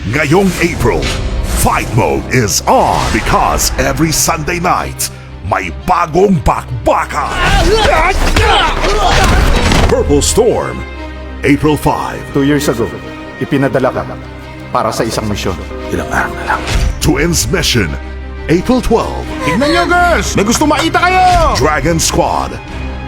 Ngayong April, Fight Mode is on because every Sunday night, may bagong bakbakan. Purple Storm, April 5. 2 years ago, ipinadala ka para sa isang misyon. Ilang araw na lang. Twins Mission, April 12. Tignan nyo, girls! May gusto makita kayo! Dragon Squad,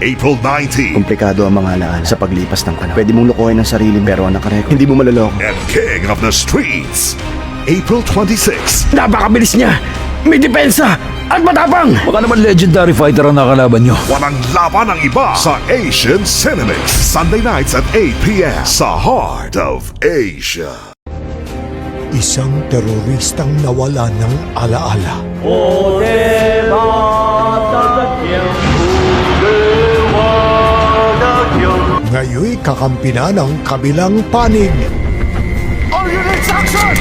April 19. Komplikado ang mga alaala sa paglipas ng panahon. Pwede mong lokohin ang sarili pero ang nakarecord, hindi mo maloloko. And King of the Streets, April 26. Napakabilis niya! May depensa! At matapang! Baka naman legendary fighter ang nakalaban nyo. Walang laban ang iba sa Asian Cinemix. Sunday nights at 8 p.m. sa Heart of Asia. Isang teroristang nawala ng alaala. Ngayon'y kakampi na ng kabilang panig. All units, action!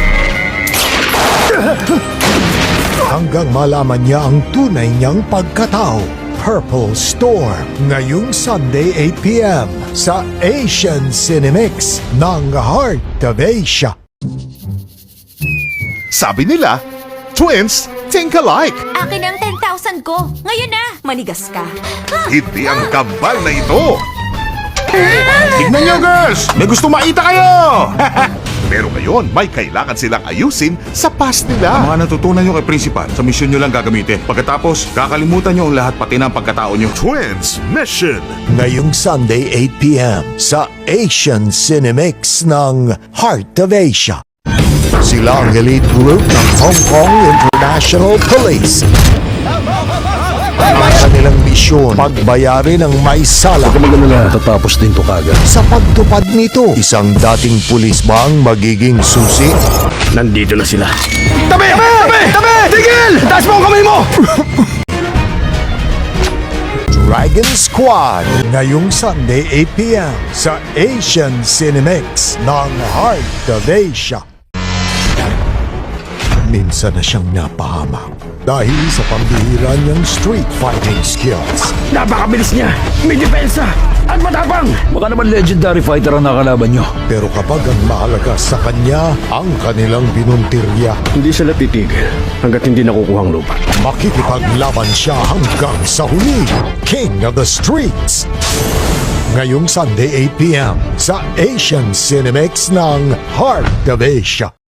Hanggang malaman niya ang tunay niyang pagkatao. Purple Storm, ngayong Sunday 8 p.m. sa Asian Cinemix ng Heart of Asia. Sabi nila, twins think alike. Akin ang 10,000 ko. Ngayon na, manigas ka. Hindi ang kambal na ito. Tignan nyo, girls! May gusto makita kayo! Pero ngayon, may kailangan silang ayusin sa past nila. Mga natutunan nyo kay Principal, sa misyon nyo lang gagamitin. Pagkatapos, kakalimutan nyo ang lahat pati ng pagkatao nyo. Twins Mission. Ngayong Sunday 8 p.m. sa Asian Cinemix ng Heart of Asia. Sila ang elite group ng Hong Kong International Police. Ang kanilang misyon, pagbayarin ang may sala. Tatapos din to kagad. Sa pagtupad nito, isang dating pulis ba ang magiging susi? Nandito na sila. Tabi! Tabi! Tabi! Tigil! Taas mo ang kamay mo! Dragon Squad, ngayong Sunday 8 p.m. sa Asian Cinemix ng Heart of Asia. Minsan na siyang napahamak dahil sa pambihira niyang street fighting skills. Napakabilis niya! May depensa! At matapang! Baka naman legendary fighter ang nakalaban nyo. Pero kapag ang mahalaga sa kanya ang kanilang binuntirya, Hindi sila titigil hanggat hindi nakukuha ang lupa. makikipaglaban siya hanggang sa huli. King of the Streets. Ngayong Sunday 8 p.m. sa Asian Cinemix ng Heart of Asia.